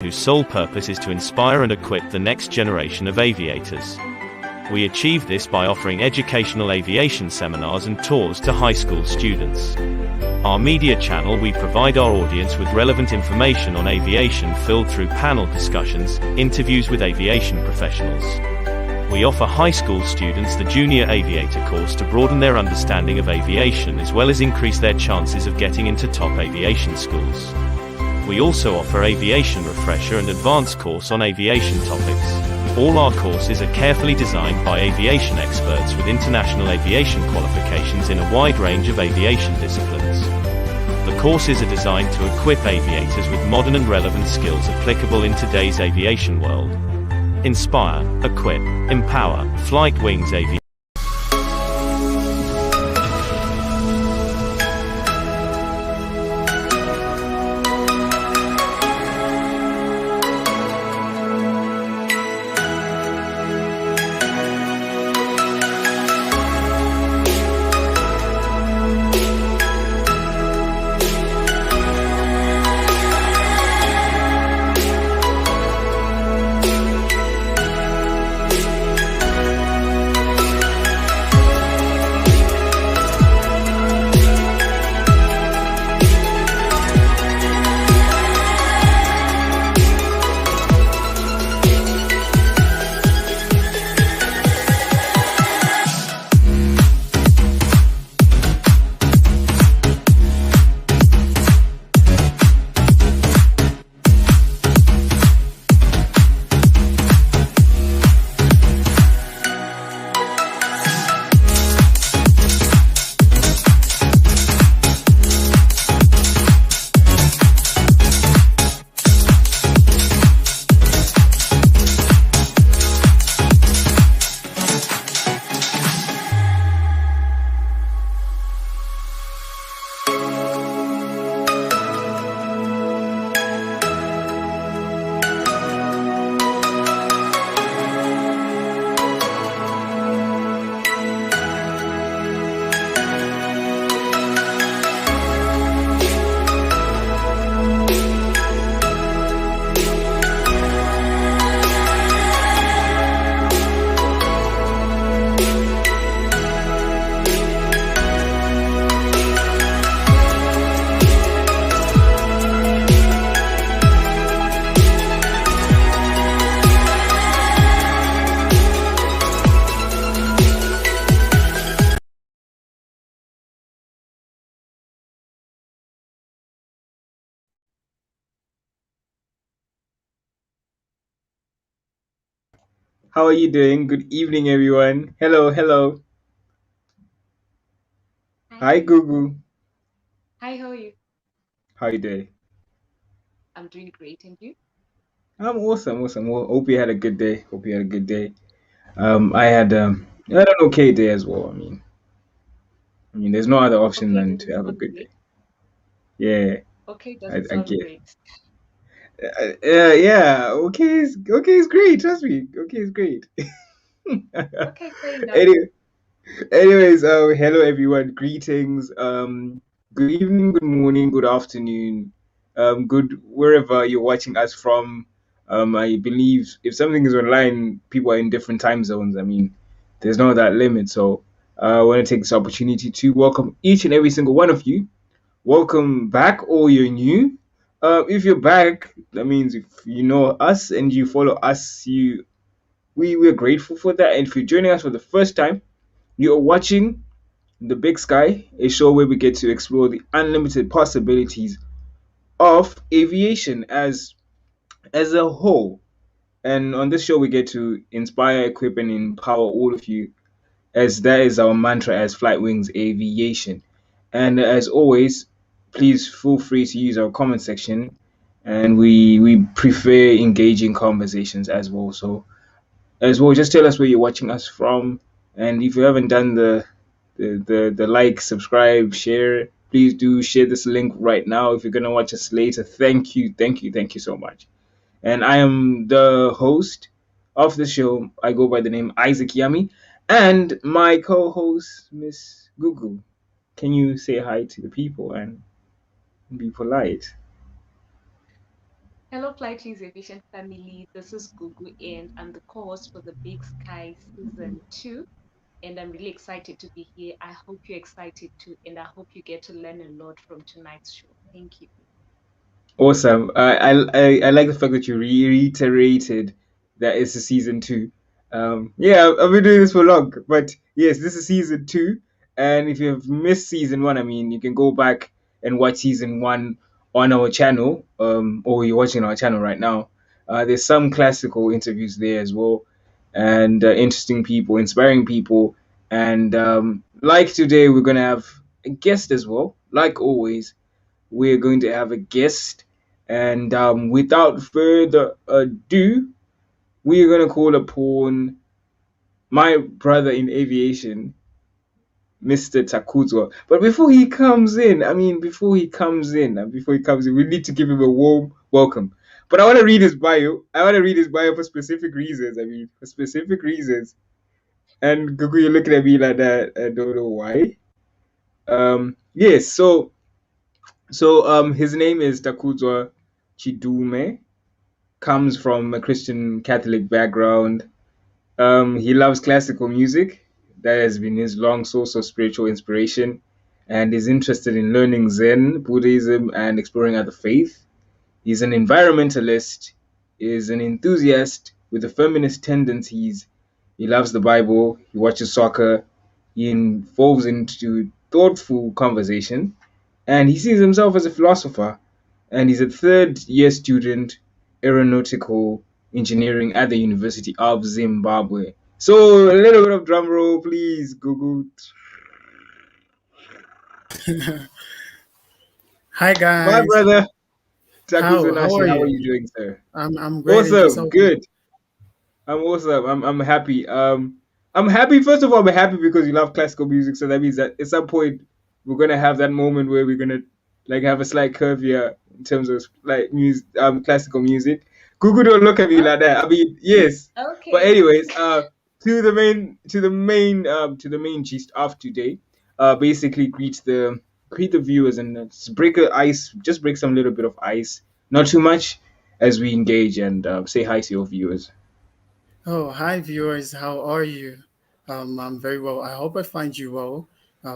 whose sole purpose is to inspire and equip the next generation of aviators. We achieve this by offering educational aviation seminars and tours to high school students. Our media channel, we provide our audience with relevant information on aviation filled through panel discussions, interviews with aviation professionals. We offer high school students the Junior Aviator course to broaden their understanding of aviation as well as increase their chances of getting into top aviation schools. We also offer Aviation Refresher and Advanced course on aviation topics. All our courses are carefully designed by aviation experts with international aviation qualifications in a wide range of aviation disciplines. The courses are designed to equip aviators with modern and relevant skills applicable in today's aviation world. Inspire, equip, empower, Flight Wings Aviation. How are you doing? Good evening, everyone. Hello, hello. Hi, Hi. Google. Hi, how are you? How you doing? I'm doing great, and you? I'm awesome, awesome. Well, hope you had a good day. Hope you had a good day. I had an okay day as well. I mean, there's no other option Okay, than does to it have a sound good day. great? Yeah, Okay, does I, it I sound get. great? Yeah. Okay is great. Trust me. Okay is great. Okay, fair enough. Any, Anyways, hello everyone. Greetings. Good evening, good morning, good afternoon, good wherever you're watching us from. I believe if something is online, people are in different time zones. I mean, there's no that limit. So, I want to take this opportunity to welcome each and every single one of you. Welcome back, or you're new. If you're back, that means if you know us and you follow us, we're grateful for that. And if you're joining us for the first time, you're watching the Big Sky, a show where we get to explore the unlimited possibilities of aviation as a whole. And on this show, we get to inspire, equip, and empower all of you, as that is our mantra as Flight Wings Aviation. And as always, please feel free to use our comment section, and we prefer engaging conversations as well. So as well, just tell us where you're watching us from, and if you haven't done the like, subscribe, share, please do share this link right now. If you're gonna watch us later, thank you so much. And I am the host of the show. I go by the name Isaac Yami, and my co-host Miss Gugu. Can you say hi to the people and be polite? Hello, Flightly's Aviation family. This is Gugu, and I'm the co-host for the Big Sky Season 2. And I'm really excited to be here. I hope you're excited too, and I hope you get to learn a lot from tonight's show. Thank you. Awesome. I like the fact that you reiterated that it's a season two. Yeah, I've been doing this for long, but yes, this is season two. And if you've missed season one, I mean, you can go back and watch season one on our channel, or you're watching our channel right now. There's some classical interviews there as well, and interesting people, inspiring people. And like today, we're gonna have a guest as well, like always we're going to have a guest. And without further ado, we're going to call upon my brother in aviation, Mr. Takudzwa. But before he comes in, we need to give him a warm welcome. But I want to read his bio. I want to read his bio for specific reasons. For specific reasons. And Gugu, you're looking at me like that. I don't know why. Yes. So his name is Takudzwa Chidume. Comes from a Christian Catholic background. He loves classical music. That has been his long source of spiritual inspiration, and is interested in learning Zen, Buddhism, and exploring other faiths. He's an environmentalist, is an enthusiast with the feminist tendencies. He loves the Bible, he watches soccer, he involves into thoughtful conversation, and he sees himself as a philosopher. And he's a third year student, aeronautical engineering at the University of Zimbabwe. So a little bit of drum roll, please, Google. Hi My guys. brother, How Takudzwanashe, are how are you? you doing, sir? I'm great and Awesome, yourself? good. I'm awesome. I'm happy. I'm happy. First of all, I'm happy because you love classical music. So that means that at some point we're gonna have that moment where we're gonna like have a slight curve here in terms of like music, classical music. Google don't look at me like that. I mean, yes. But Okay. anyways, to the main gist of today. Basically greet the viewers and just just break some little bit of ice, not too much, as we engage and say hi to your viewers. Oh, hi viewers. How are you? I'm very well. I hope I find you well,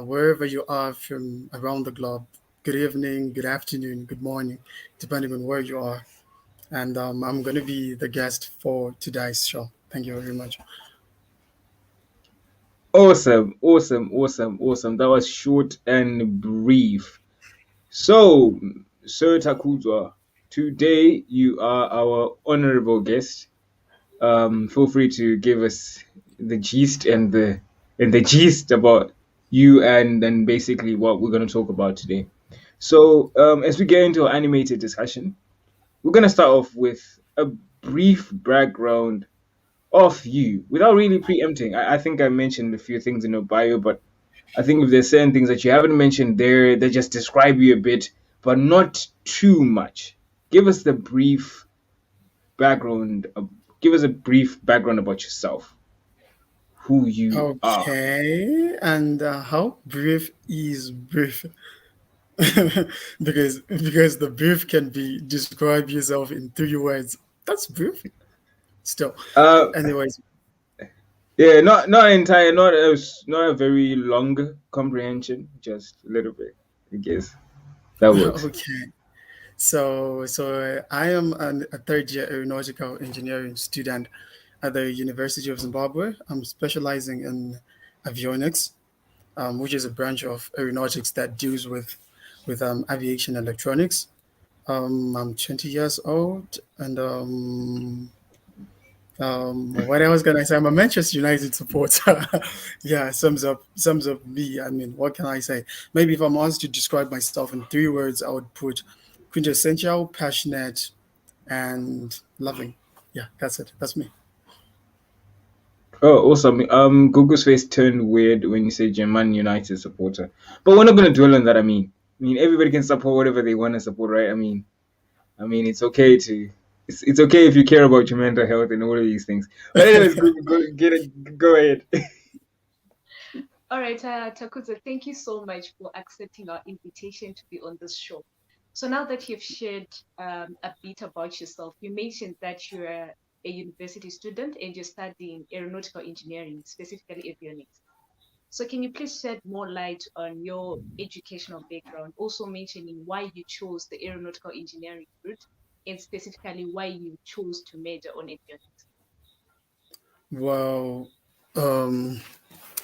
wherever you are from around the globe. Good evening, good afternoon, good morning, depending on where you are. And I'm going to be the guest for today's show. Thank you very much. Awesome, awesome, awesome, awesome. That was short and brief. So, Sir Takudzwa, today you are our honorable guest. Feel free to give us the gist and the gist about you and then basically what we're going to talk about today. So, as we get into our animated discussion, we're going to start off with a brief background of you without really preempting. I think I mentioned a few things in your bio, but I think if there's certain things that you haven't mentioned there that just describe you a bit, but not too much. Give us the brief background. Give us a brief background about yourself, who you are. Okay. And how brief is brief? because the brief can be describe yourself in 3 words. That's brief. Still, Uh, anyways, yeah, not entire, not a very long comprehension, just a little bit. I guess that works. okay. So I am a third year aeronautical engineering student at the University of Zimbabwe. I'm specializing in avionics, which is a branch of aeronautics that deals with aviation electronics. I'm 20 years old, and what else can I say? I'm a Manchester United supporter. Yeah, sums up me. I mean, what can I say? Maybe if I'm asked to describe myself in 3 words, I would put quintessential, passionate, and loving. Yeah, that's it. That's me. Oh, awesome. Google's face turned weird when you say German United supporter, but we're not gonna dwell on that. I mean, everybody can support whatever they want to support, right? I mean, it's okay to. It's okay if you care about your mental health and all of these things. But anyways, go ahead. All right, Takuza, thank you so much for accepting our invitation to be on this show. So now that you've shared a bit about yourself, you mentioned that you're a university student and you're studying aeronautical engineering, specifically avionics. So can you please shed more light on your educational background, also mentioning why you chose the aeronautical engineering route and specifically why you chose to major on avionics? Well, um,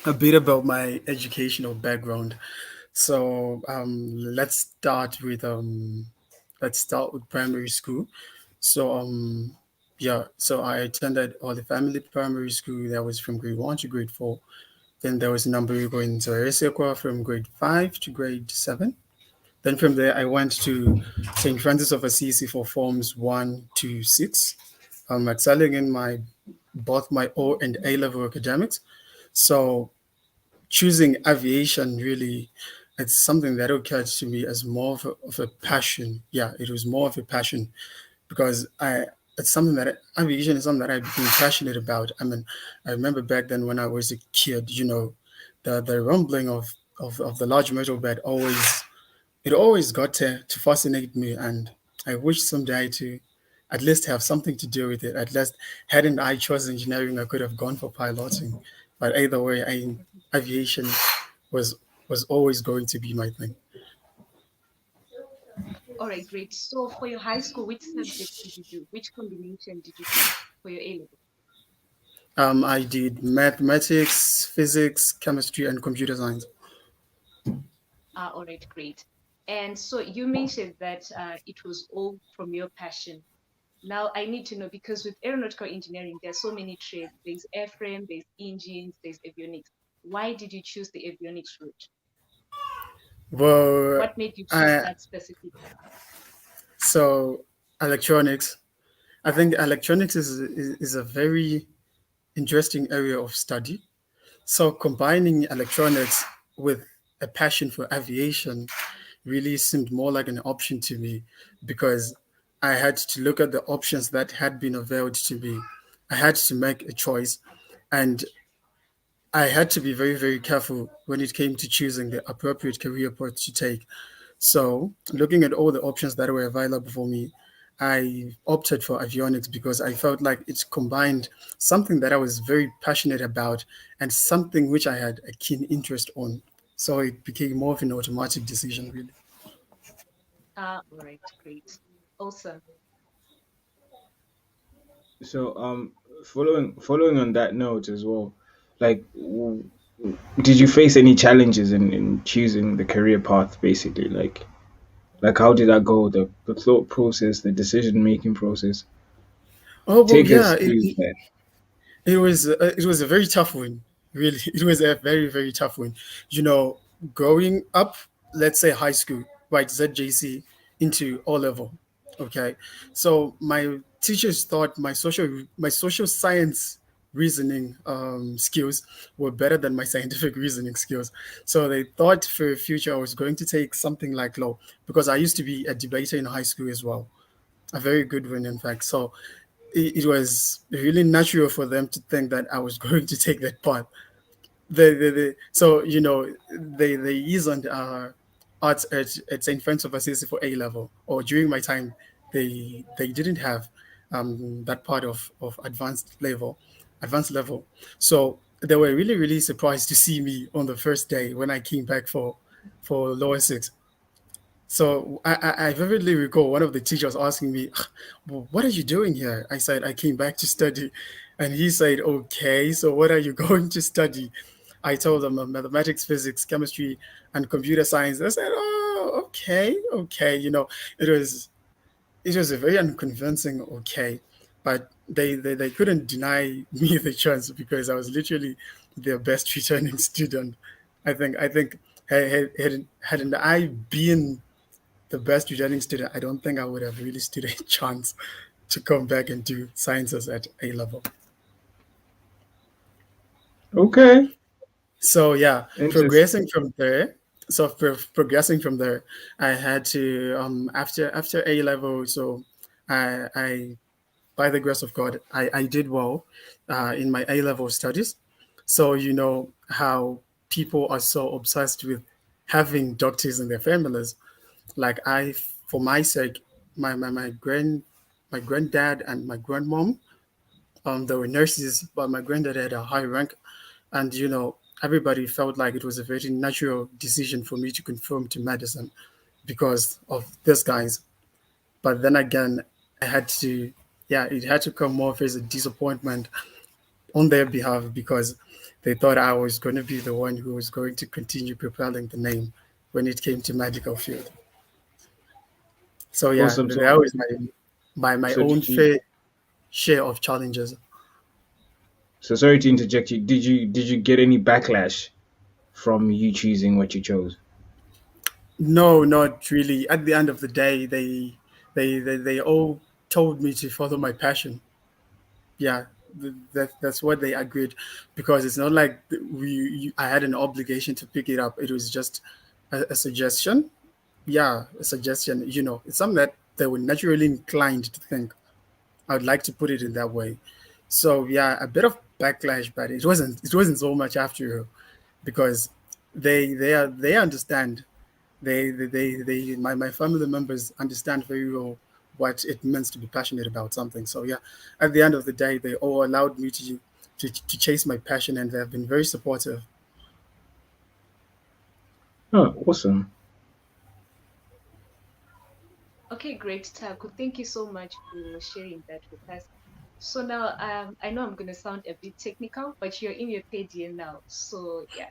a bit about my educational background. So let's start with primary school. So yeah, so I attended all the family primary school. That was from grade 1 to grade 4. Then there was number going to Eresekwa from grade 5 to grade 7. Then from there I went to St. Francis of Assisi for forms 1 to 6. Excelling in my both my O and A level academics. So choosing aviation really, it's something that occurred to me as more of a passion. Yeah, it was more of a passion because I it's something that aviation is something that I've been passionate about. I mean, I remember back then when I was a kid, the rumbling of the large metal bed always got to fascinate me, and I wish someday to at least have something to do with it. At least, hadn't I chosen engineering, I could have gone for piloting. But either way, aviation was was always going to be my thing. All right, great. So for your high school, which subjects did you do? Which combination did you choose for your A level? I did mathematics, physics, chemistry, and computer science. Ah, all right, great. And so you mentioned that it was all from your passion. Now I need to know because with aeronautical engineering, there are so many trades. There's airframe, there's engines, there's avionics. Why did you choose the avionics route? Well, What made you choose I that specific? so electronics. I think electronics is a very interesting area of study. So combining electronics with a passion for aviation really seemed more like an option to me because I had to look at the options that had been availed to me. I had to make a choice, and I had to be very, very careful when it came to choosing the appropriate career path to take. So, looking at all the options that were available for me, I opted for avionics because I felt like it combined something that I was very passionate about and something which I had a keen interest on. So it became more of an automatic decision, really. Ah, all right, great. Awesome. So following on that note as well, like, did you face any challenges in choosing the career path? Basically, like how did that go? The thought process, the decision making process. Oh, well, Take yeah, us through that. it was a very tough one. Really, it was a very very tough one. You know, growing up, let's say high school, right, ZJC into O level. Okay, so my teachers thought my social science reasoning skills were better than my scientific reasoning skills. So they thought for the future I was going to take something like law because I used to be a debater in high school as well, a very good one in fact. So it was really natural for them to think that I was going to take that path. So they used arts at St. Francis of Assisi for A level, or during my time, they didn't have that part of advanced level. So they were really really surprised to see me on the first day when I came back for lower six. So I vividly recall one of the teachers asking me, "Well, what are you doing here?" I said, "I came back to study." And he said, "Okay, so what are you going to study?" I told them mathematics, physics, chemistry, and computer science. They said, "Oh, okay, okay." It was a very unconvincing okay, but they couldn't deny me the chance because I was literally their best returning student. I think hadn't I been the best returning student, I don't think I would have really stood a chance to come back and do sciences at A level. Okay, So yeah, interesting. progressing from there. Progressing from there, I had to after A level. So I by the grace of God, I did well in my A level studies. So you know how people are so obsessed with having doctors in their families. Like I for my sake, my granddad and my grandmom, they were nurses, but my granddad had a high rank, and everybody felt like it was a very natural decision for me to conform to medicine because of these guys. But then again, I had to, yeah, it had to come off as a disappointment on their behalf because they thought I was going to be the one who was going to continue propelling the name when it came to medical field. So yeah, Awesome. that was my So own did you? fair share of challenges. So sorry to interject you. Did you get any backlash from you choosing what you chose? No, not really. At the end of the day, they all told me to follow my passion. Yeah, that's what they agreed, because it's not like I had an obligation to pick it up. It was just a suggestion. Yeah, a suggestion. It's something that they were naturally inclined to think. I would like to put it in that way. So yeah, a bit of backlash, but it wasn't so much after, because they understand. My family members understand very well what it means to be passionate about something. So yeah, at the end of the day, they all allowed me to chase my passion, and they have been very supportive. Oh, awesome. Okay, great, Taku. Thank you so much for sharing that with us. So now, I know I'm going to sound a bit technical, but you're in your third year now. So yeah,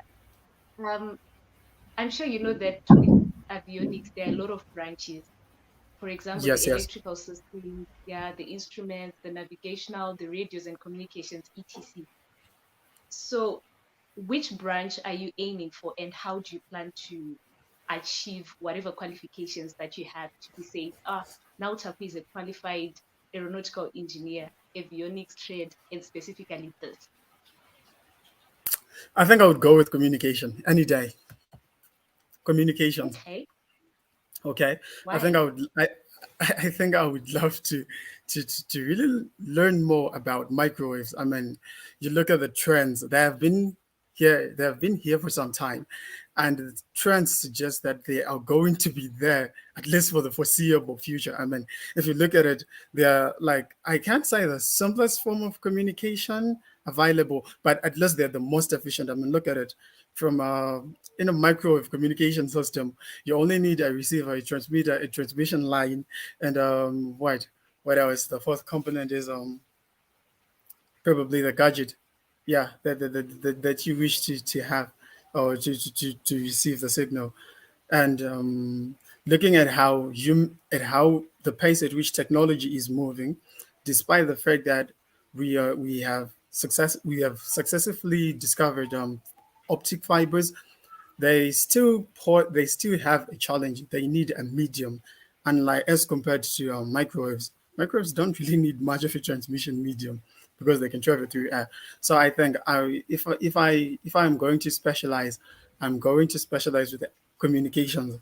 um, I'm sure you know that with avionics, there are a lot of branches. For example, the Yes, yes. electrical systems, yeah, the instruments, the navigational, the radios and communications, etc. So which branch are you aiming for, and how do you plan to achieve whatever qualifications that you have to be said, now Tapu is a qualified aeronautical engineer, avionics trade, and specifically this? I think I would go with communication any day. Communications. Okay, Okay, I think why? I would. I think I would love to really learn more about microwaves. I mean, you look at the trends. They have been here. They have been here for some time, and the trends suggest that they are going to be there at least for the foreseeable future. I mean, if you look at it, they are like, I can't say the simplest form of communication available, but at least they're the most efficient. I mean, look at it from in a microwave communication system. You only need a receiver, a transmitter, a transmission line, and what else? The fourth component is probably the gadget. Yeah, that you wish to have, or to receive the signal. And looking at how the pace at which technology is moving, despite the fact that we have successfully discovered optic fibers, they still have a challenge. They need a medium, unlike as compared to microwaves. Microwaves don't really need much of a transmission medium because they can travel through air. So I think if I'm going to specialize, I'm going to specialize with communications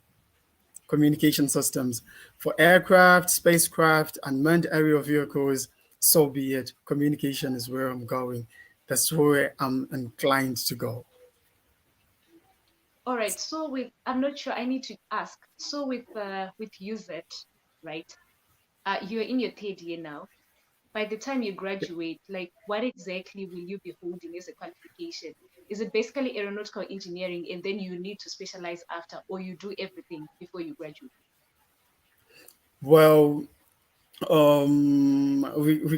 communication systems for aircraft, spacecraft, unmanned aerial vehicles. So be it. Communication is where I'm going. That's where I'm inclined to go. All right. So with, I'm not sure. I need to ask. So with UZ, right? You're in your third year now. By the time you graduate, like what exactly will you be holding as a qualification? Is it basically aeronautical engineering and then you need to specialize after, or you do everything before you graduate? Well, we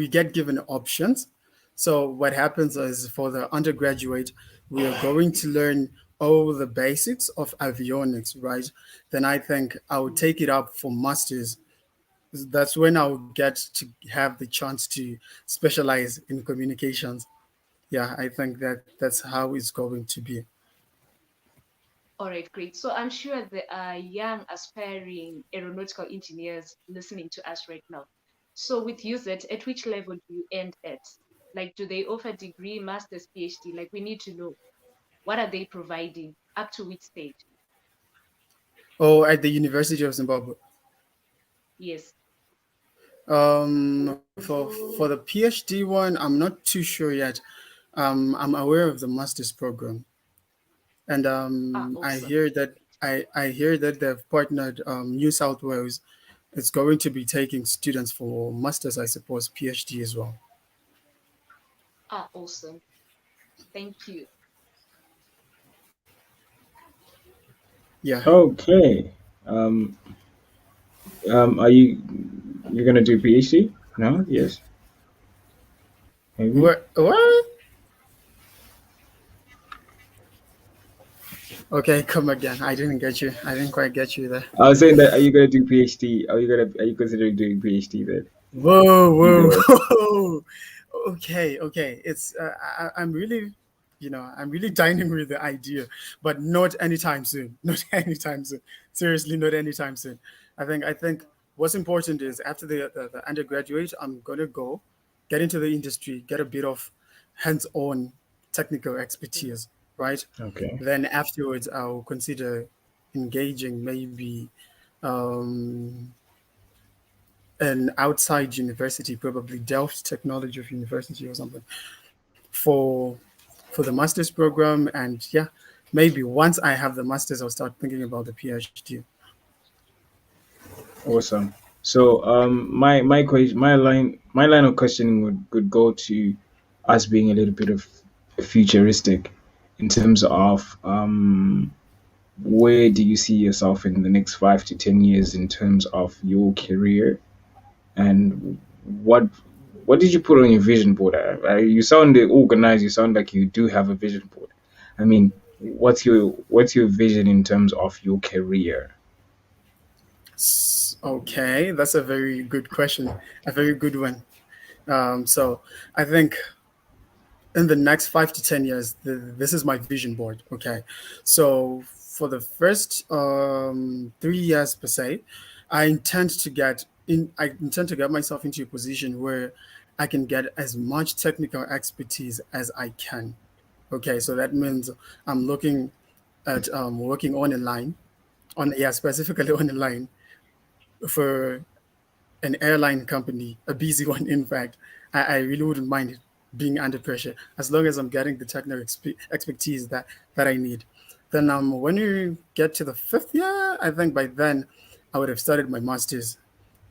get given options. So what happens is, for the undergraduate, we are going to learn all the basics of avionics, right? Then I think I would take it up for masters. That's when I'll get to have the chance to specialize in communications. Yeah, I think that's how it's going to be. All right, great. So I'm sure there are young aspiring aeronautical engineers listening to us right now. So with UZ, at which level do you end at? Like, do they offer degree, master's, PhD? Like, we need to know, what are they providing, up to which stage? Oh, at the University of Zimbabwe. Yes. For the PhD one, I'm not too sure yet. I'm aware of the master's program, and I Awesome. hear that Great. I hear that they've partnered New South Wales. It's going to be taking students for masters, I suppose, PhD as well. Ah, awesome. Thank you. Yeah. Okay. Um, are you're gonna do PhD? No? Yes? Maybe? What? Okay, come again. I didn't get you. I didn't quite get you there. I was saying that are you gonna do PhD? Are you considering doing PhD then? Whoa, Either whoa, way. whoa. Okay, okay. It's I'm really, I'm really dining with the idea, but not anytime soon. Not anytime soon. Seriously, not anytime soon. I think what's important is after the undergraduate, I'm gonna go get into the industry, get a bit of hands-on technical expertise, right? Okay. Then afterwards, I'll consider engaging maybe um, an outside university, probably Delft Technology of University or something, for for the master's program. And yeah, maybe once I have the master's, I'll start thinking about the PhD. Awesome. So my question my line of questioning would go to us being a little bit of futuristic in terms of where do you see yourself in the next 5 to 10 years in terms of your career, and what what did you put on your vision board? You sound organized. You sound like you do have a vision board. I mean, what's your vision in terms of your career? Okay, that's a very good question, a very good one. So I think in the next 5 to 10 years, this is my vision board. Okay, so for the first 3 years per se, I intend to get myself into a position where I can get as much technical expertise as I can. Okay, so that means I'm looking at working on a line, on yeah, specifically on a line for an airline company, a busy one, in fact. I really wouldn't mind being under pressure as long as I'm getting the technical expertise that I need. Then when you get to the fifth year, I think by then I would have started my master's.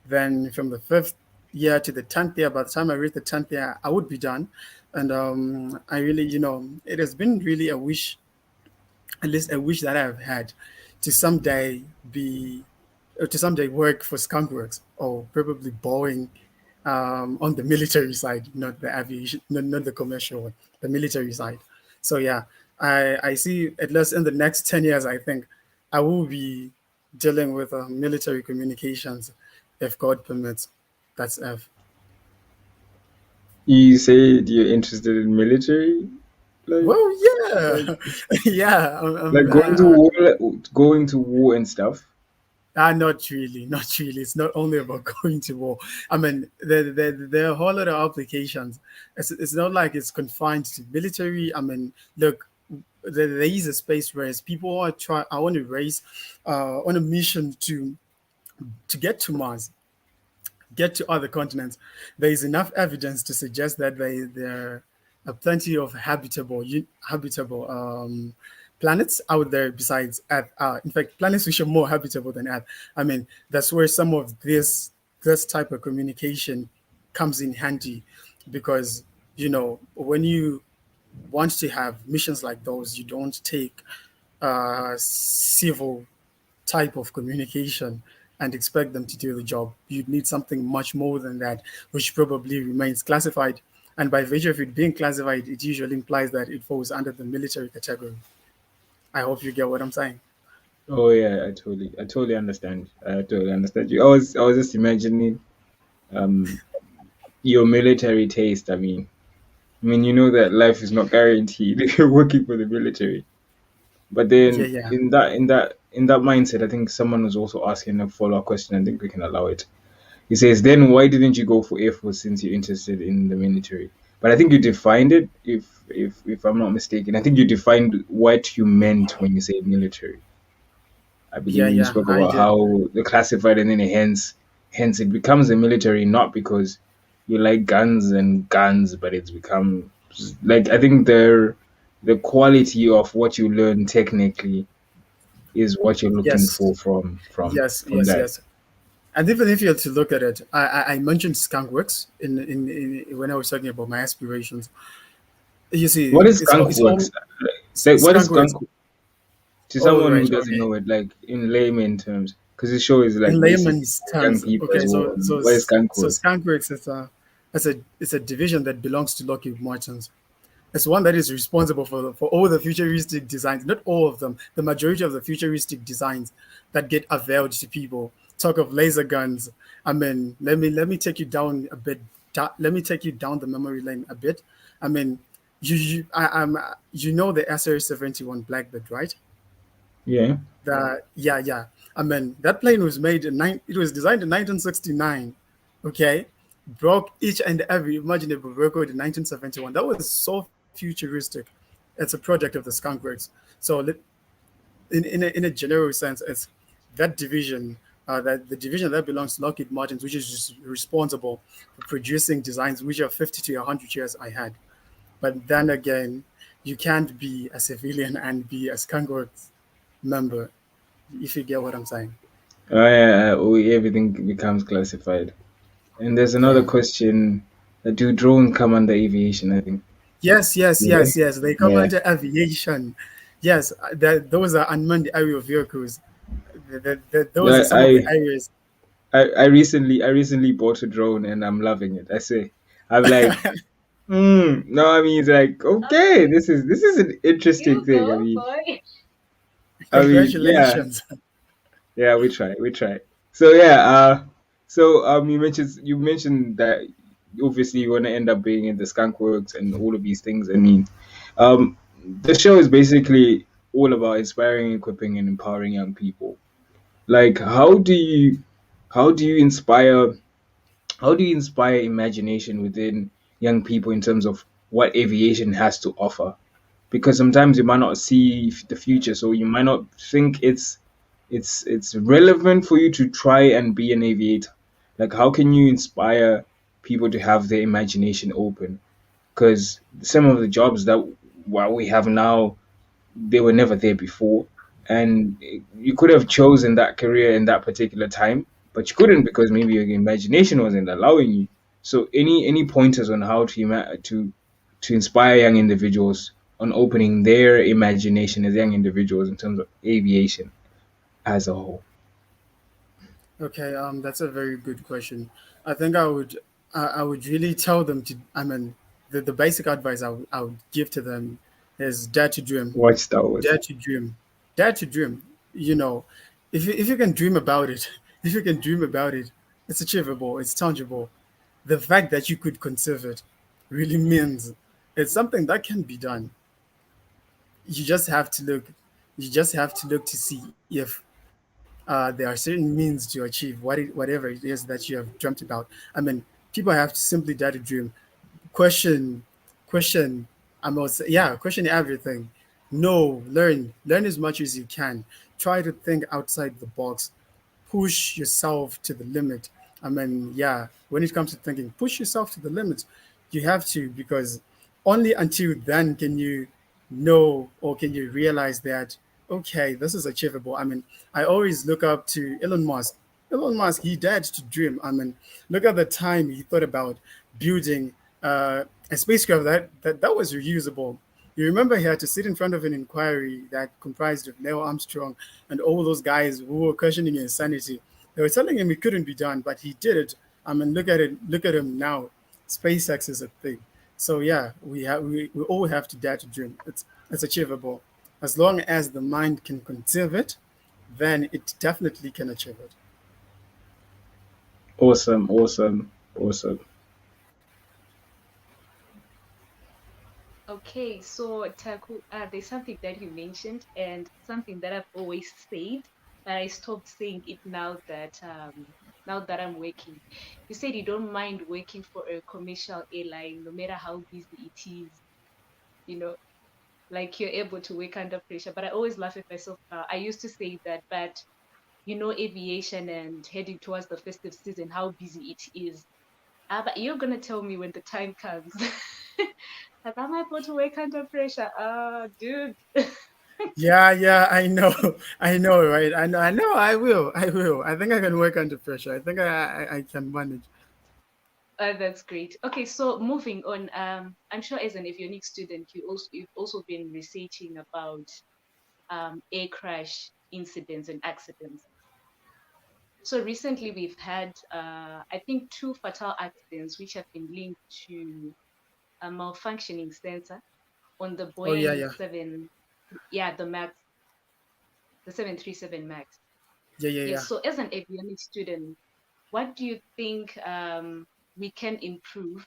Then from the fifth year to the 10th year, by the time I reach the 10th year, I would be done. And I really, it has been really a wish, at least a wish that I've had to someday be to someday work for Skunkworks or probably Boeing on the military side, not the aviation, not the commercial one, the military side. So yeah, I see at least in the next 10 years, I think I will be dealing with military communications if God permits. That's F. You said you're interested in military, like Well, like yeah, yeah. like going to war and stuff. Not really, not really. It's not only about going to war. I mean, there are a whole lot of applications. It's not like it's confined to military. I mean, look, there is a space race. People are trying. I want to race on a mission to get to Mars, get to other continents. There is enough evidence to suggest that there are plenty of habitable planets out there besides Earth. In fact, planets which are more habitable than Earth. I mean, that's where some of this type of communication comes in handy, because when you want to have missions like those, you don't take civil type of communication and expect them to do the job. You'd need something much more than that, which probably remains classified. And by virtue of it being classified, it usually implies that it falls under the military category. I hope you get what I'm saying. Oh yeah, I totally understand. I totally understand you. I was just imagining um your military taste. I mean, you know that life is not guaranteed if you're working for the military. But Yeah, then yeah, in that mindset, I think someone was also asking a follow up question. I think we can allow it. He says, then why didn't you go for Air Force since you're interested in the military? But I think you defined it, if I'm not mistaken. I think you defined what you meant when you say military. I believe yeah, you yeah. spoke I about did. how the classified, and then hence it becomes a military, not because you like guns, but it's become like I think the quality of what you learn technically is what you're looking Yes, for yes, from yes, that. yes. And even if you had to look at it, I mentioned skunkworks in when I was talking about my aspirations. You What see, is skunk it's works? all Like, what is skunkworks. skunk to Oh, someone who right, doesn't okay. know it, like in layman terms? Because the show is like In basically layman's for young terms, people as okay, well. What is skunk so works? skunkworks is it's a division that belongs to Lockheed Martin. It's one that is responsible for all the futuristic designs, not all of them, the majority of the futuristic designs that get availed to people. Talk of laser guns. I mean, let me take you down a bit. Let me take you down the memory lane a bit. I mean, you know the SR-71 Blackbird, right? Yeah. Yeah. I mean, that plane was made it was designed in 1969. Okay, broke each and every imaginable record in 1971. That was so futuristic. It's a project of the Skunk Works. So in a general sense, it's that division. That the division that belongs to Lockheed Martin, which is just responsible for producing designs which are 50 to 100 years ahead. But then again, you can't be a civilian and be a Skunk Works member, if you get what I'm saying. Everything becomes classified. And there's another Yeah. question: do drones come under aviation? I think. Yeah. Yes. They come Yeah. under aviation. Yes, that those are unmanned aerial vehicles. Those are some of the I, areas. I recently bought a drone and I'm loving it. I say, I'm like, no, I mean, it's like, okay, Okay, this is an interesting you thing. go, boy. Yeah, Congratulations. yeah, we try. So yeah, you mentioned that obviously you want to end up being in the skunk works and all of these things. I mean, um, the show is basically all about inspiring, equipping, and empowering young people. Like, how do you inspire how do you inspire imagination within young people in terms of what aviation has to offer? Because sometimes you might not see the future, so you might not think it's relevant for you to try and be an aviator. Like, how can you inspire people to have their imagination open? Because some of the jobs that what we have now, they were never there before, and you could have chosen that career in that particular time, but you couldn't because maybe your imagination wasn't allowing you. So any pointers on how to inspire young individuals on opening their imagination as young individuals in terms of aviation as a whole? Okay, that's a very good question. I think I would really tell them to. I mean, the basic advice I would give to them is dare to dream, Watch Star Wars. dare to dream, dare to dream. You know, if you can dream about it, if you can dream about it, it's achievable, it's tangible. The fact that you could conceive it really means it's something that can be done. You just have to look. You just have to look to see if there are certain means to achieve whatever it is that you have dreamt about. I mean, people have to simply dare to dream. Question, question. Question everything. No, learn as much as you can. Try to think outside the box. Push yourself to the limit. I mean, yeah, when it comes to thinking, push yourself to the limit. You have to, because only until then can you know or can you realize that, okay, this is achievable. I mean, I always look up to Elon Musk. Elon Musk, he dared to dream. I mean, look at the time he thought about building a spacecraft that was reusable. You remember he had to sit in front of an inquiry that comprised of Neil Armstrong and all those guys who were questioning his sanity. They were telling him it couldn't be done, but he did it. I mean, look at it. Look at him now. SpaceX is a thing. So yeah, we all have to dare to dream. It's achievable, as long as the mind can conceive it. Then it definitely can achieve it. Awesome, awesome, awesome. Okay, so Taku, there's something that you mentioned and something that I've always said, but I stopped saying it now that I'm working. You said you don't mind working for a commercial airline, no matter how busy it is, you know, like you're able to work under pressure. But I always laugh at myself now. I used to say that, but aviation and heading towards the festive season, how busy it is. But you're gonna tell me when the time comes. Like, am I able to work under pressure? Dude. Yeah, yeah, I know, I know, right? I know, I will. I think I can work under pressure. I think I can manage. That's great. Okay, so moving on. I'm sure as an avionics student, you've also been researching about air crash incidents and accidents. So recently, we've had, I think, two fatal accidents which have been linked to a malfunctioning sensor on the Oh yeah, Boeing yeah, 7, yeah, the Max, the 737 Max. yeah, yeah, Yes. yeah. So as an avionics student, what do you think we can improve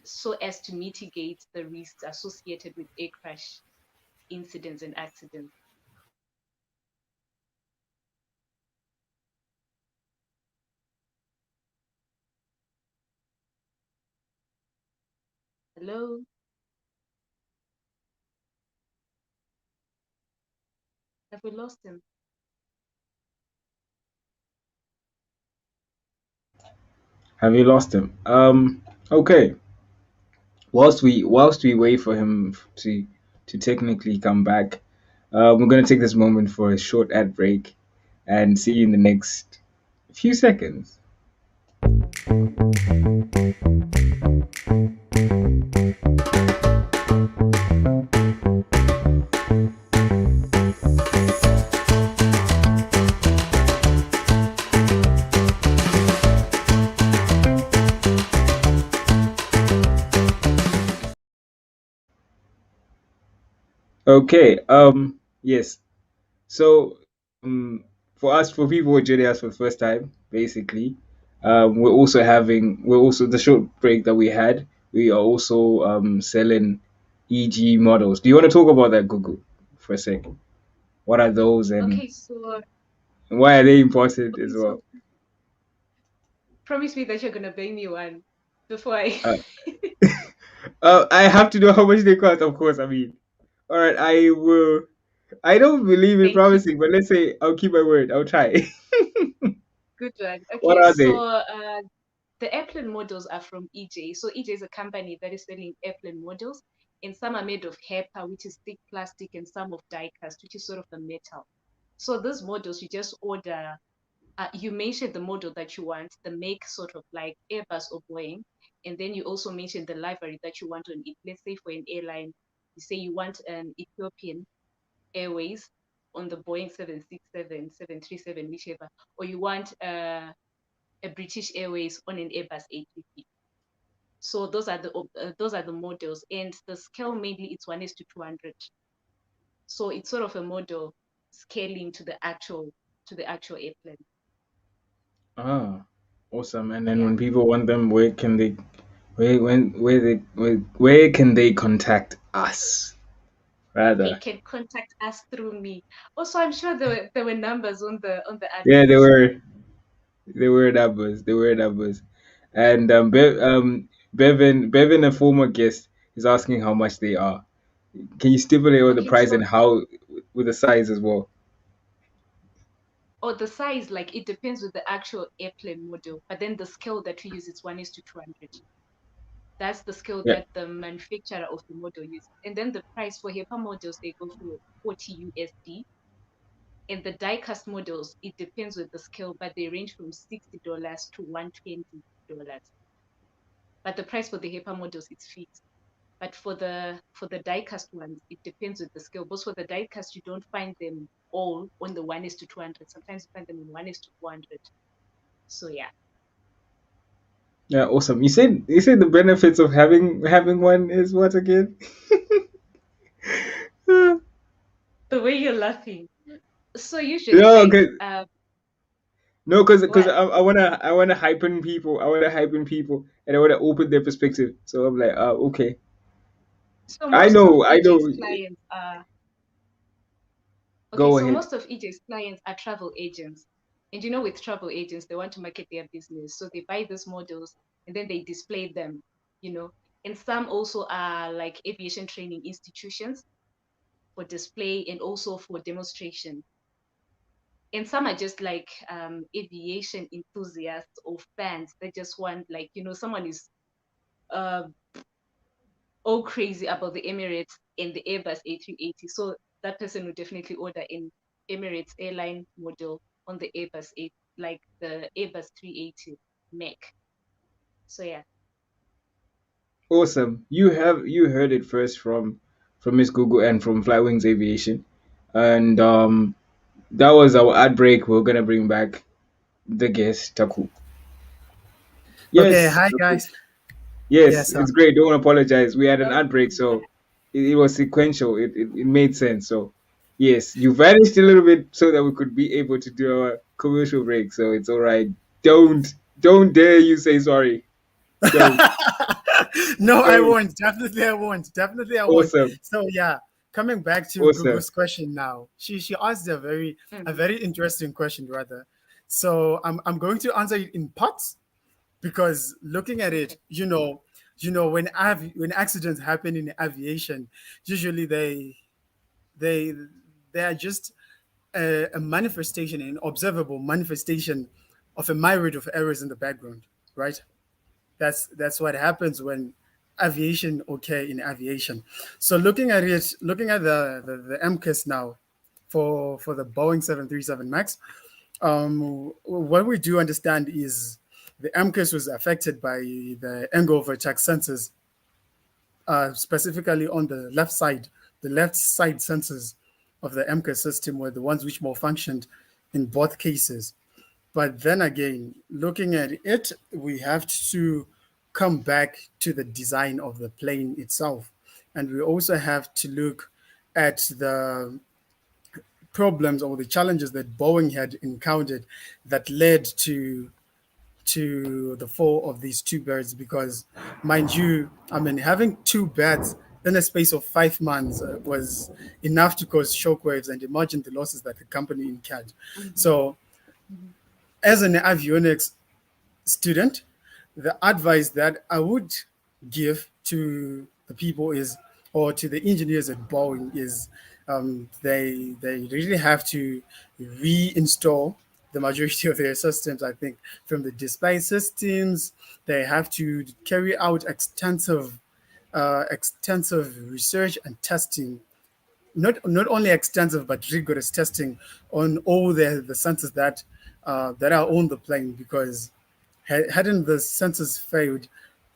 so as to mitigate the risks associated with air crash incidents and accidents? Hello, have we lost him? Have you lost him? Okay. Whilst we wait for him to technically come back, we're gonna take this moment for a short ad break, and see you in the next few seconds. Okay. Yes. So, for us, for people who are joining us for the first time, basically, we're also the short break that we had. We are also selling EG models. Do you want to talk about that, Google, for a second? What are those, Okay, so and why are they important okay, as so well? promise me that you're gonna bring me one before I. Uh, I have to know how much they cost, of course. I mean, all right, I will. I don't believe in Thank you. promising, but let's say I'll keep my word. I'll try. Good one. What Okay, are so they? the airplane models are from EJ. So EJ is a company that is selling airplane models, and some are made of HEPA, which is thick plastic, and some of die cast, which is sort of a metal. So those models, you just order. You mention the model that you want, the make sort of like Airbus or Boeing, and then you also mention the livery that you want on it. Let's say for an airline, you say you want an Ethiopian Airways on the Boeing 767, 737, whichever, or you want a British Airways on an Airbus A350. So those are the models, and the scale mainly it's 1:200. So it's sort of a model scaling to the actual airplane. Ah, awesome. And then Yeah, when people want them, where can they contact us? they Rather, can contact us through me. Also, I'm sure there were numbers on the yeah, advert. they were numbers, they were numbers. And Bevan, a former guest, is asking how much they are. Can you stipulate on the Okay, price so and how with the size as well? or the size, like it depends with the actual airplane model, but then the scale that we use is 1:200. That's the scale Yeah. that the manufacturer of the model uses. And then the price for HEPA models, they go for 40 USD. And the die cast models, it depends with the scale, but they range from $60 to $120. But the price for the HEPA models is fixed. But for the die cast ones, it depends with the scale. But for the die cast, you don't find them all on the 1:200. Sometimes you find them in 1:400. So yeah, Yeah, awesome. You said the benefits of having one is what again? the way you're laughing. So usually, No, like, okay. No, because what? I wanna hypen people. I wanna hypen people, and I wanna open their perspective. So I'm like, okay. So I most of know, I know. EJ's clients are okay. Go So ahead. most of EJ's clients are travel agents, and you know, with travel agents, they want to market their business, so they buy these models and then they display them. You know, and some also are like aviation training institutions for display and also for demonstration. And some are just like aviation enthusiasts or fans that just want, like, you know, someone is uh, all crazy about the Emirates and the Airbus A380. So that person would definitely order in Emirates airline model on the Airbus 8, like the Airbus 380 Mac. So yeah. Awesome. You heard it first from Miss Google and from Flywings Aviation, and that was our ad break. We're gonna bring back the guest Taku. Okay, Yes, hi Taku. guys. Yes, Yes, it's great. Don't apologize. We had an ad break, Welcome so back. it was sequential. It made sense. So yes, you vanished a little bit so that we could be able to do our commercial break. So it's all right. Don't don't dare you say sorry. Don't no, I don't. won't. Definitely, I won't. Definitely, I won't. Awesome, So yeah, coming back to awesome. Google's question now. She asked a Mhm. very interesting question rather. So I'm going to answer it in parts because looking at it, Okay. when accidents happen in aviation, usually they they are just a manifestation, an observable manifestation of a myriad of errors in the background, right? That's what happens when aviation occur in aviation. So looking at the MCAS now for the Boeing 737 Max, what we do understand is the MCAS was affected by the angle of attack sensors, specifically on the left side. The left side sensors of the MCAS system were the ones which malfunctioned in both cases. But then again, looking at it, we have to come back to the design of the plane itself. And we also have to look at the problems or the challenges that Boeing had encountered that led to the fall of these two birds. Because, mind you, I mean, having two birds in a space of 5 months was enough to cause shockwaves, and imagine the losses that the company incurred. Mhm. So, Mhm. as an avionics student, the advice that I would give to the people is, or to the engineers at Boeing is, they really have to reinstall the majority of their systems. I think from the display systems, they have to carry out extensive research and testing, not only extensive but rigorous testing on all the sensors that are on the plane. Because hadn't the sensors failed,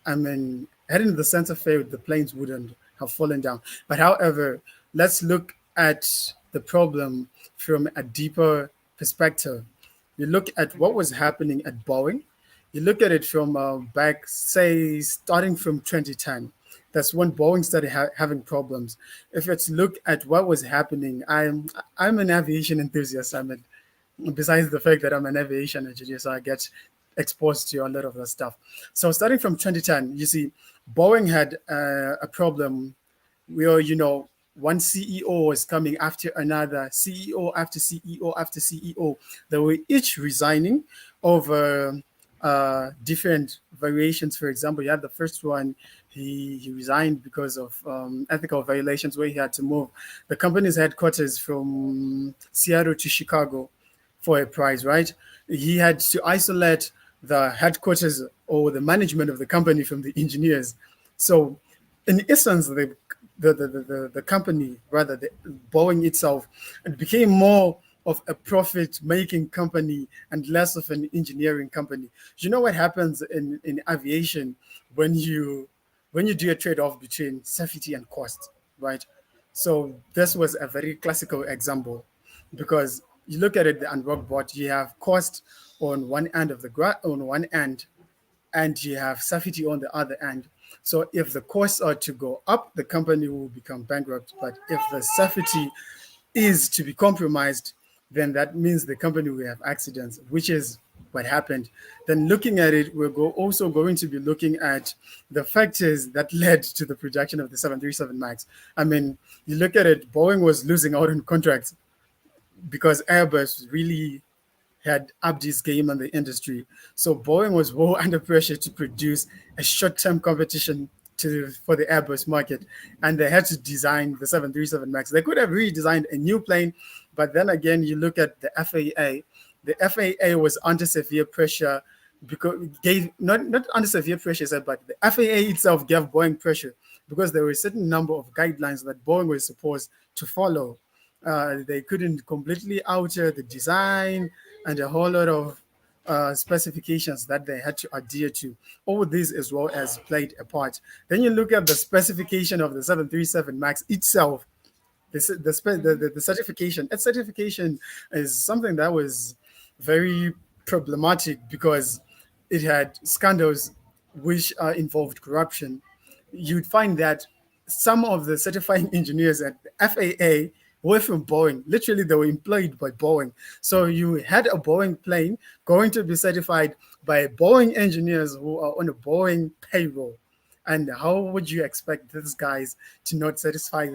I mean, hadn't the sensor failed, the planes wouldn't have fallen down. But however, let's look at the problem from a deeper perspective. You look at what Mhm. was happening at Boeing. You look at it from back, say, starting from 2010. That's when Boeing started having problems. If it's look at what was happening, I'm an aviation enthusiast. I mean, besides the fact that I'm an aviation engineer, so I get exposed to a lot of that stuff. So starting from 2010, you see, Boeing had a problem where, one CEO was coming after another, CEO after CEO after CEO. They were each resigning over different variations. For example, you had the first one, he resigned because of ethical violations, where he had to move the company's headquarters from Seattle to Chicago for a price, right? He had to isolate the headquarters or the management of the company from the engineers. So, in essence, the company, rather the Boeing itself, it became more of a profit-making company and less of an engineering company. You know what happens in aviation when you do a trade-off between safety and cost, right? So this was a very classical example, because you look at it and rock bot, you have cost on one end of on one end, and you have safety on the other end. So if the costs are to go up, the company will become bankrupt. But if the safety is to be compromised, then that means the company will have accidents, which is what happened. Then looking at it, also going to be looking at the factors that led to the production of the 737 MAX. I mean, you look at it, Boeing was losing out on contracts because Airbus really had upped his game on the industry. So Boeing was well under pressure to produce a short-term competition for the Airbus market, and they had to design the 737 Max. They could have redesigned a new plane, but then again, you look at the FAA. The FAA was under severe pressure because gave not under severe pressure, but the FAA itself gave Boeing pressure because there were a certain number of guidelines that Boeing was supposed to follow. They couldn't completely alter the design and a whole lot of specifications that they had to adhere to. All this as well as played a part. Then you look at the specification of the 737 MAX itself. Mm-hmm. The certification. Its certification is something that was very problematic because it had scandals which involved corruption. You'd find that some of the certifying engineers at the FAA were from Boeing. Literally, they were employed by Boeing. So you had a Boeing plane going to be certified by Boeing engineers who are on a Boeing payroll. And how would you expect these guys to not certify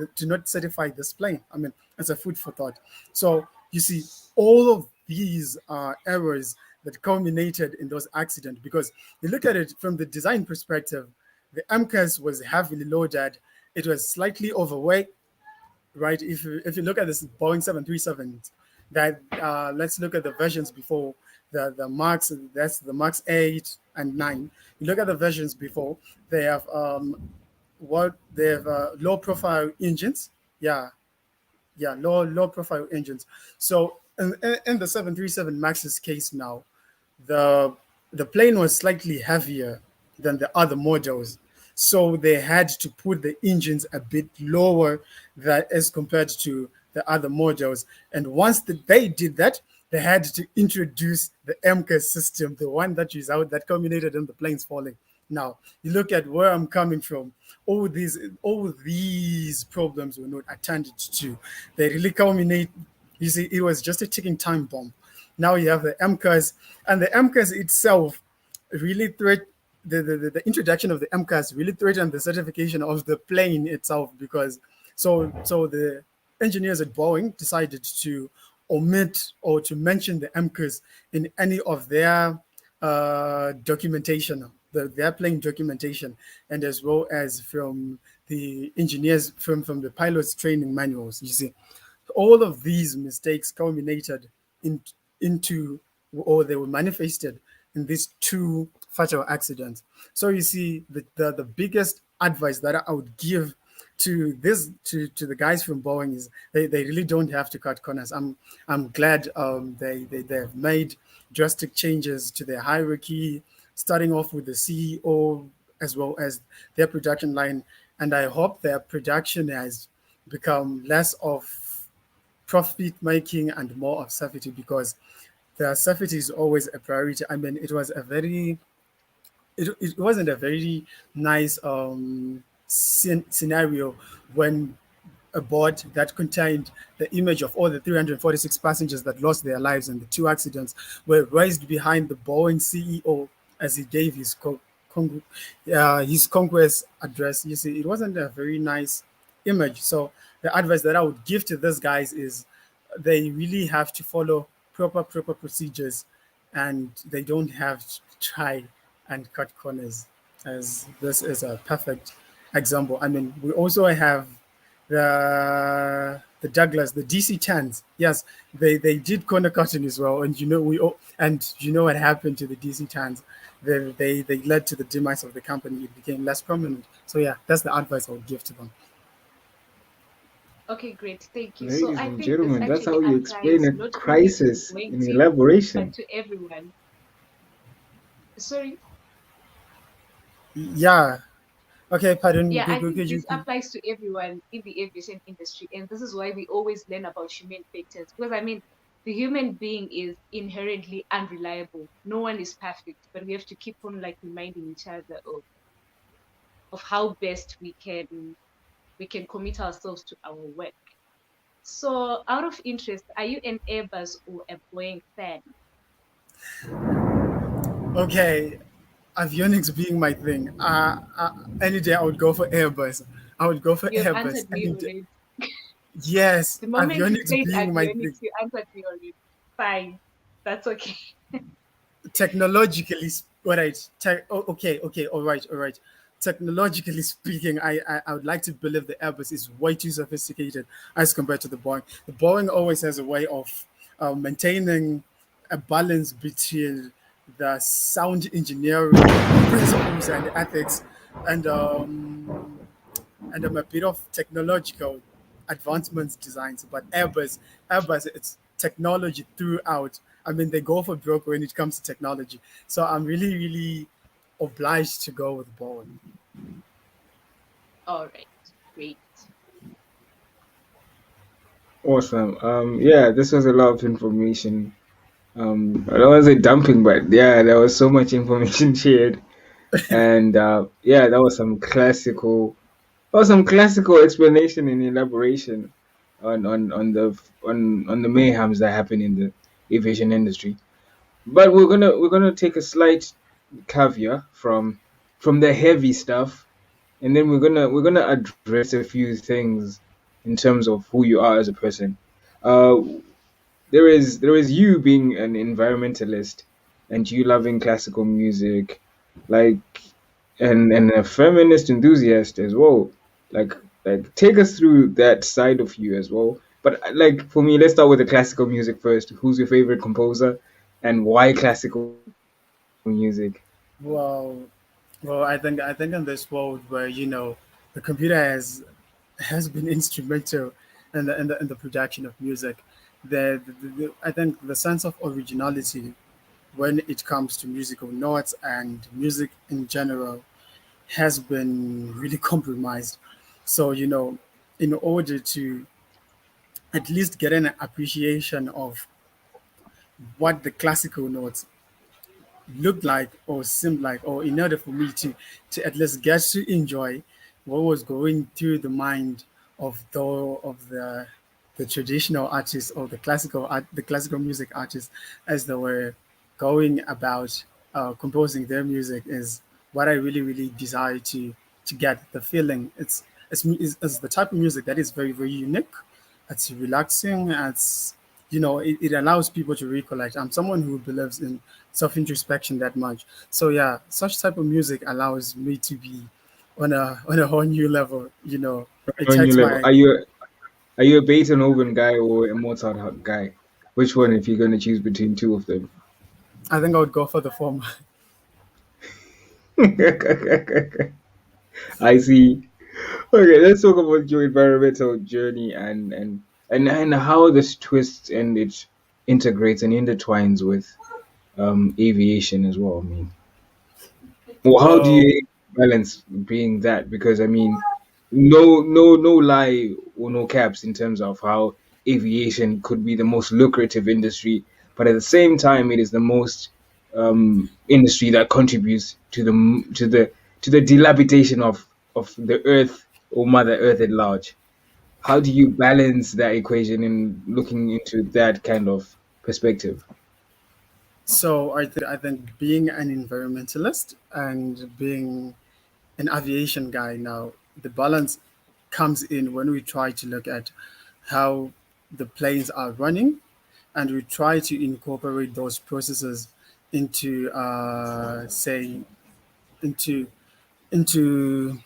this plane? I mean, it's a food for thought. So you see, all of these are errors that culminated in those accidents because you look at it from the design perspective, the MCAS was heavily loaded, it was slightly overweight, right? If you look at this Boeing 737, that let's look at the versions before the Max. That's the Max 8 and 9. You look at the versions before. They have low profile engines. Yeah, yeah, low profile engines. So in the 737 Max's case now, the the plane was slightly heavier than the other models, so they had to put the engines a bit lower that as compared to the other models. And once they did that, they had to introduce the MCAS system, the one that is out that culminated in the planes falling. Now you look at where I'm coming from. All these problems were not attended to. They really culminate. You see, it was just a ticking time bomb. Now you have the MCAS, and the MCAS itself really the introduction of the MCAS really threatened the certification of the plane itself because so the engineers at Boeing decided to omit or to mention the MCAS in any of their documentation, their plane documentation, and as well as from the engineers from the pilots training manuals. You see, all of these mistakes culminated in, into or they were manifested in these two fatal accidents. So you see, the biggest advice that I would give to to the guys from Boeing is they really don't have to cut corners. I'm glad they have made drastic changes to their hierarchy, starting off with the CEO as well as their production line, and I hope their production has become less of profit making and more of safety because the safety is always a priority. I mean, it wasn't a very nice scenario when a board that contained the image of all the 346 passengers that lost their lives in the two accidents were raised behind the Boeing CEO as he gave his congress address. You see, it wasn't a very nice image. So the advice that I would give to these guys is they really have to follow proper procedures, and they don't have to try and cut corners. As this is a perfect example. I mean, we also have the Douglas, the DC-10s. Yes, they did corner cutting as well, and you know what happened to the DC-10s. They led to the demise of the company. It became less prominent. So yeah, that's the advice I would give to them. Okay, great. Thank you. So Ladies I and think this gentlemen, that's actually how you explain applies a not only to the crisis Boeing in team, but elaboration. to everyone. Sorry. Yeah. Okay, pardon. Yeah, I Could think you? this applies to everyone in the aviation industry. And this is why we always learn about human factors. Because I mean, the human being is inherently unreliable. No one is perfect, but we have to keep on like reminding each other of how best we can commit ourselves to our work. So out of interest, are you an Airbus or a Boeing fan? Okay, avionics being my thing. Any day I would go for Airbus. I would go for You have Airbus answered me any day. already. Yes, The moment you avionics said being my thing. avionics, you answered me already. Fine. That's okay. Technologically, all right. Okay, all right. Technologically speaking, I would like to believe the Airbus is way too sophisticated as compared to the Boeing. The Boeing always has a way of maintaining a balance between the sound engineering principles and ethics and and I'm a bit of technological advancements designs, but Airbus, it's technology throughout. I mean, they go for broke when it comes to technology. So I'm really, really obliged to go with Bowen. All right, great. Awesome. Yeah, this was a lot of information. I don't want to say dumping, but yeah, there was so much information shared, and yeah, that was some classical explanation and elaboration on the mayhems that happen in the aviation industry. But we're gonna take a slight caveat from the heavy stuff, and then we're gonna address a few things in terms of who you are as a person. Uh, there is you being an environmentalist and you loving classical music, like, and a feminist enthusiast as well. Like like take us through that side of you as well. But like for me, let's start with the classical music first. Who's your favorite composer, and why classical music? Well, well, I think in this world where the computer has been instrumental in the production of music, I think the sense of originality when it comes to musical notes and music in general has been really compromised. So in order to at least get an appreciation of what the classical notes looked like or seemed like, or in order for me to at least get to enjoy what was going through the mind of the traditional artists or the classical music artists as they were going about composing their music is what I really really desire to get the feeling. It's the type of music that is very very unique. It's relaxing. It allows people to recollect. I'm someone who believes in self introspection that much. So yeah, such type of music allows me to be on a whole new level. It On your takes level, my. are you a Beethoven guy or a Mozart guy? Which one, if you're gonna choose between two of them? I think I would go for the former. I see. Okay, let's talk about your environmental journey and how this twists and it integrates and intertwines with aviation as well. I mean, well, how do Well, you balance being that? Because I mean, no lie or no caps in terms of how aviation could be the most lucrative industry, but at the same time, it is the most industry that contributes to the dilapidation of the earth or Mother Earth at large. How do you balance that equation in looking into that kind of perspective? so I think being an environmentalist and being an aviation guy now, the balance comes in when we try to look at how the planes are running, and we try to incorporate those processes into say into into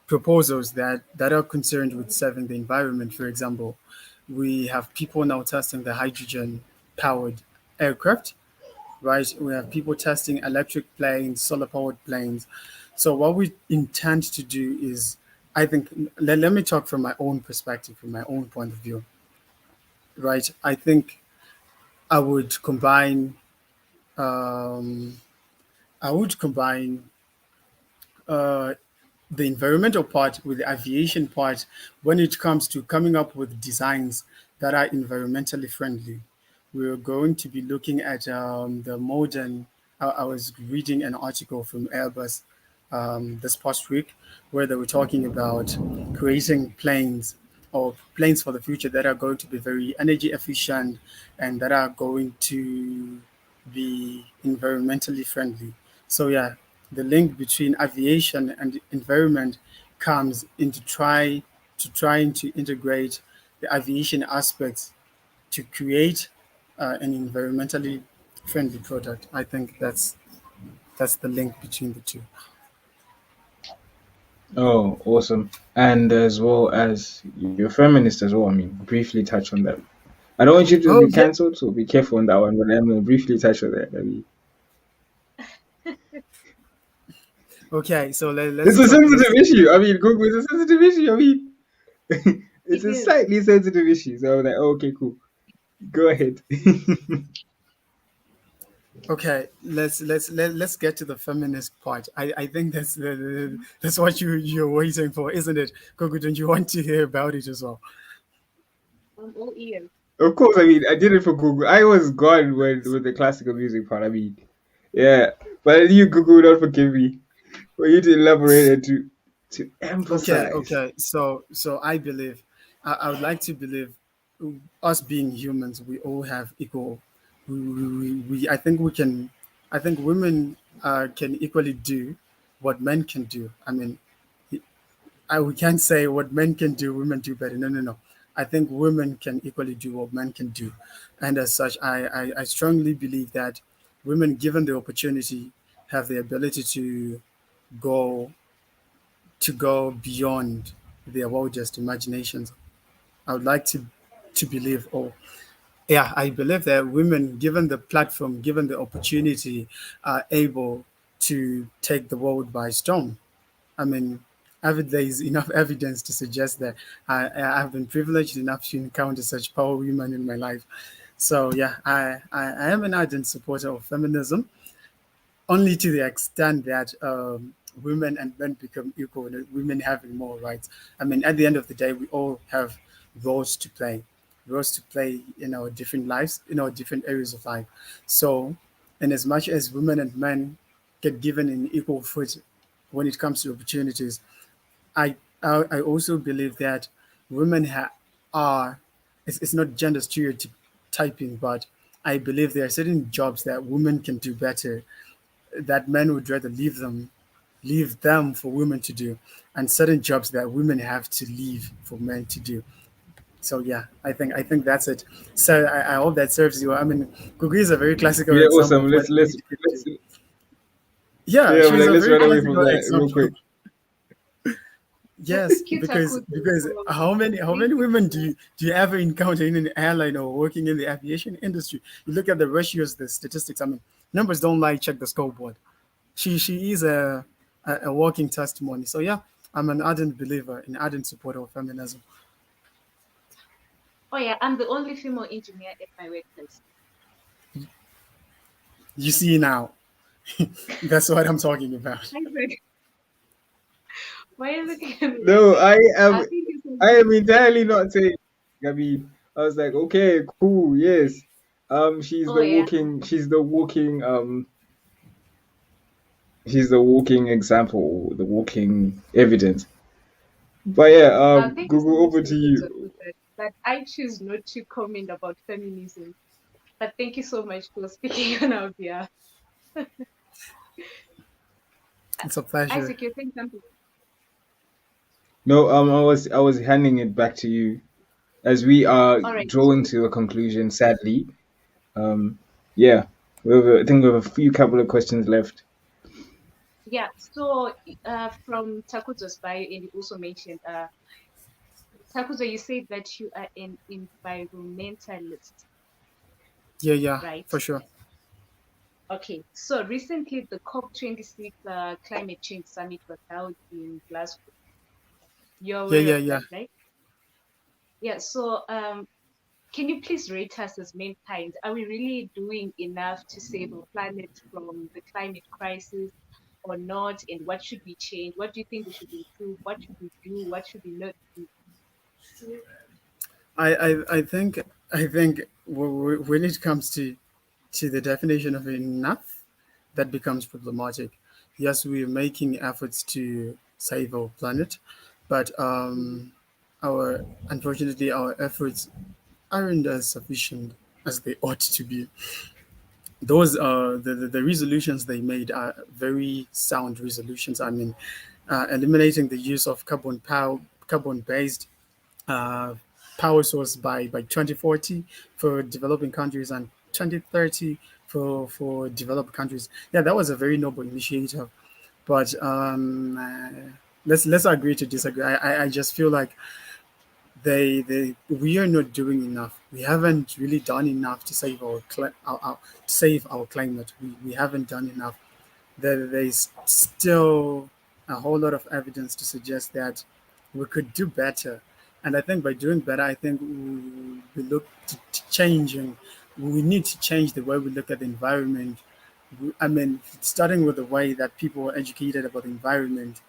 proposals that are concerned with saving the environment. For example, we have people now testing the hydrogen powered aircraft, right? We have people testing electric planes, solar powered planes. So what we intend to do is, I think, let me talk from my own perspective, from my own point of view, right? I think I would combine, um, I would combine uh, the environmental part with the aviation part when it comes to coming up with designs that are environmentally friendly. We're going to be looking at the modern. I was reading an article from Airbus this past week where they were talking about creating planes for the future that are going to be very energy efficient and that are going to be environmentally friendly. So yeah, the link between aviation and environment comes into trying to integrate the aviation aspects to create an environmentally friendly product. I think that's the link between the two. Oh, awesome. And as well as you're feminist as well. I mean, briefly touch on that. I don't want you to Oh be yeah. cancelled, so be careful on that one. But I'm gonna briefly touch on that. I mean, Okay. So let's it's a talk. Let's sensitive issue. I mean, Google is a sensitive issue. I mean, It's It a is. slightly sensitive issue. So I was like, oh, okay, cool. Go ahead. Okay, let's get to the feminist part. I think that's what you're waiting for, isn't it? Gogo, don't you want to hear about it as well? I'm all ears. Of course, I mean, I did it for Google. I was gone when with the classical music part. I mean, yeah, but you Google would not forgive me for you to elaborate and to emphasize. Okay. So I believe, I would like to believe, us being humans, we all have equal. I think we can. I think women can equally do what men can do. I mean, we can't say what men can do, women do better. No, no, no. I think women can equally do what men can do, and as such, I strongly believe that women, given the opportunity, have the ability go go beyond their wildest imaginations. I would like to believe, oh, yeah, I believe that women, given the platform, given the opportunity, are able to take the world by storm. I mean, there is enough evidence to suggest that I've been privileged enough to encounter such power women in my life. So yeah, I am an ardent supporter of feminism, only to the extent that women and men become equal, and women having more rights. I mean, at the end of the day, we all have roles to play, roles to play in our different lives, in our different areas of life. So, in as much as women and men get given an equal foot when it comes to opportunities, I also believe that women are, it's not gender stereotyping, but I believe there are certain jobs that women can do better, that men would rather leave them for women to do, and certain jobs that women have to leave for men to do. So yeah, I think that's it. So I hope that serves you. I mean, Gugu is a very classical Yeah, example awesome. of what Let's a let's lady can let's do. Yeah, yeah, but she's like a let's very run away from classical that real example. quick. Yes, Thank you, Takuzo, because for how thank many you women for that. do you ever encounter in an airline or working in the aviation industry? You look at the ratios, the statistics. I mean, numbers don't lie. Check the scoreboard. She is a walking testimony. So yeah, I'm an ardent believer, an ardent supporter of feminism. Oh yeah, I'm the only female engineer at my workplace. You see now, that's what I'm talking about. I said, why are you looking at me like No, that? Thank you so I much. am entirely not saying. I mean, I was like, okay, cool, yes. Oh yeah, She's the walking she's the walking example, the walking evidence. But yeah, thank you so Google, much, over to Takuzo, you. for that. But I choose not to comment about feminism. But thank you so much for speaking on our behalf. It's a pleasure. Isaac, you're saying something. No, I was handing it back to you as we are All right. drawing to a conclusion. Sadly, um, yeah, I think we have a few couple of questions left. Yeah. So, from Takuzo's bio, and you also mentioned, Takuzo, you said that you are an environmentalist, Yeah, right? for sure. Okay. So recently, the COP26 climate change summit was held in Glasgow. You're aware of Yeah. that, right? Yeah. So, can you please rate us as mankind? Are we really doing enough to save our planet from the climate crisis or not? And what should we change? What do you think we should improve? What should we do? What should we not do? I think when it comes to the definition of enough, that becomes problematic. Yes, we're making efforts to save our planet, but our unfortunately our efforts aren't as sufficient as they ought to be. Those the resolutions they made are very sound resolutions. I mean, eliminating the use of carbon based uh, power source by 2040 for developing countries and 2030 for developed countries. Yeah, that was a very noble initiative. But let's agree to disagree. I just feel like they we are not doing enough. We haven't really done enough to save save our climate. We haven't done enough. There's still a whole lot of evidence to suggest that we could do better. And I think by doing better, I think we look to changing. We need to change the way we look at the environment. I mean, starting with the way that people are educated about the environment,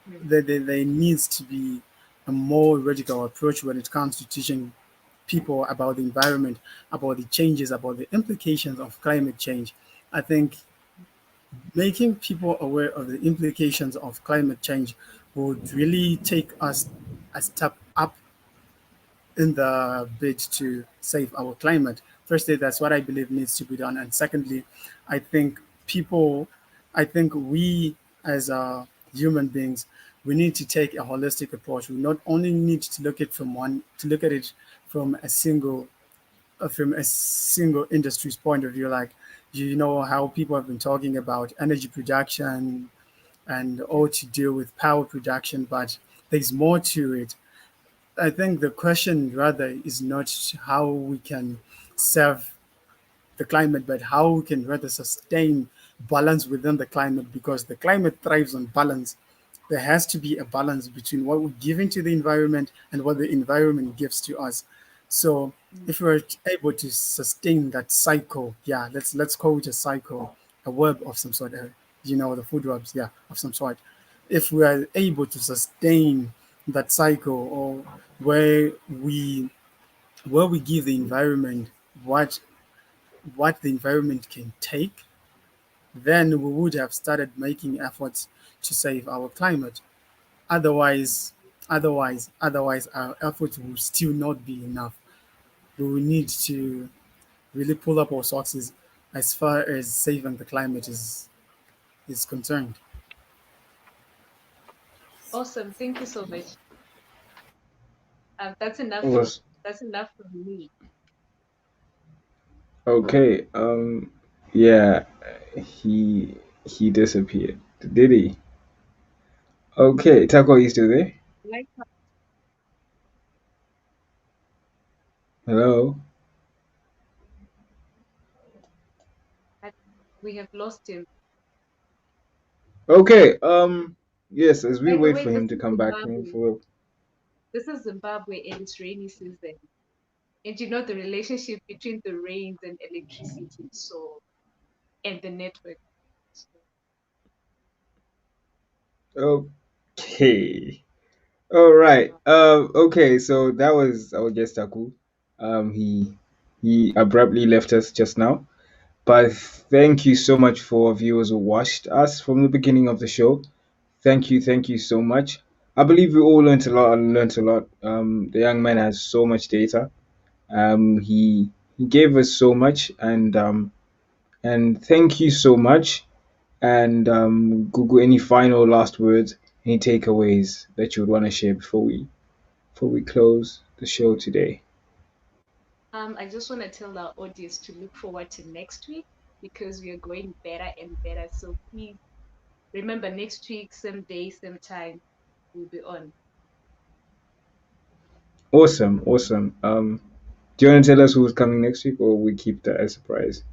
Mm, there needs to be a more radical approach when it comes to teaching people about the environment, about the changes, about the implications of climate change. I think making people aware of the implications of climate change would really take us a step up in the bid to save our climate. Firstly, that's what I believe needs to be done. And secondly, I think people, I think we as human beings, we need to take a holistic approach. We not only need to look at to look at it from from a single industry's point of view. Like, you know how people have been talking about energy production and all to do with power production, but there's more to it. I think the question rather is not how we can serve the climate, but how we can rather sustain balance within the climate, because the climate thrives on balance. There has to be a balance between what we give into the environment and what the environment gives to us. So mm, if we're able to sustain that cycle, yeah, let's call it a cycle, a web of some sort, the food webs, yeah, of some sort. If we are able to sustain that cycle, or where we where we give the environment what the environment can take, then we would have started making efforts to save our climate. Otherwise, otherwise, our efforts will still not be enough. We will need to really pull up our socks as far as saving the climate is concerned. awesome. Thank you so much. That's enough for Was me. okay. Yeah, he disappeared. Did he? Okay, Taco, you still there? Like Hello. that, we have lost him. Okay. Yes, as we By the wait way, for this him to is come back in Zimbabwe. for. This is Zimbabwe and it's rainy season. And you know the relationship between the rains and electricity, so and the network. So, Okay. All right. uh, Okay. So that was our guest Taku. He abruptly left us just now. But thank you so much for viewers who watched us from the beginning of the show. Thank you so much. I believe we all learned a lot and learned a lot. The young man has so much data. He gave us so much, and thank you so much. And Google, any final last words, any takeaways that you would want to share before we close the show today. I just want to tell our audience to look forward to next week because we are going better and better. So please remember next week, same day, same time, we'll be on. Awesome, awesome. Do you want to tell us who's coming next week, or we keep that as a surprise?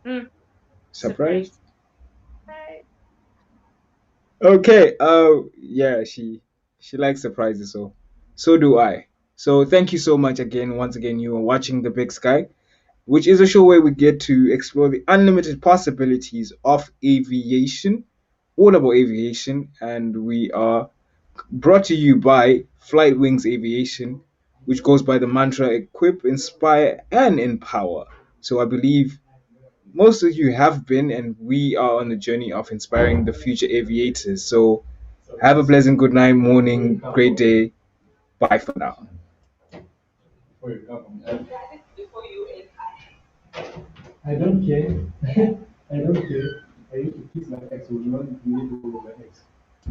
Mm, Surprise? surprise. Bye. Okay. Yeah, she likes surprises, so do I. So thank you so much again. Once again, you are watching The Big Sky, which is a show where we get to explore the unlimited possibilities of aviation, all about aviation, and we are brought to you by Flight Wings Aviation, which goes by the mantra equip, inspire, and empower. So I believe most of you have been, and we are on the journey of inspiring the future aviators. So have a pleasant good night, morning, great day. Bye for now. I don't care. I don't care. I used to kiss my ex. Would not be able to my ex.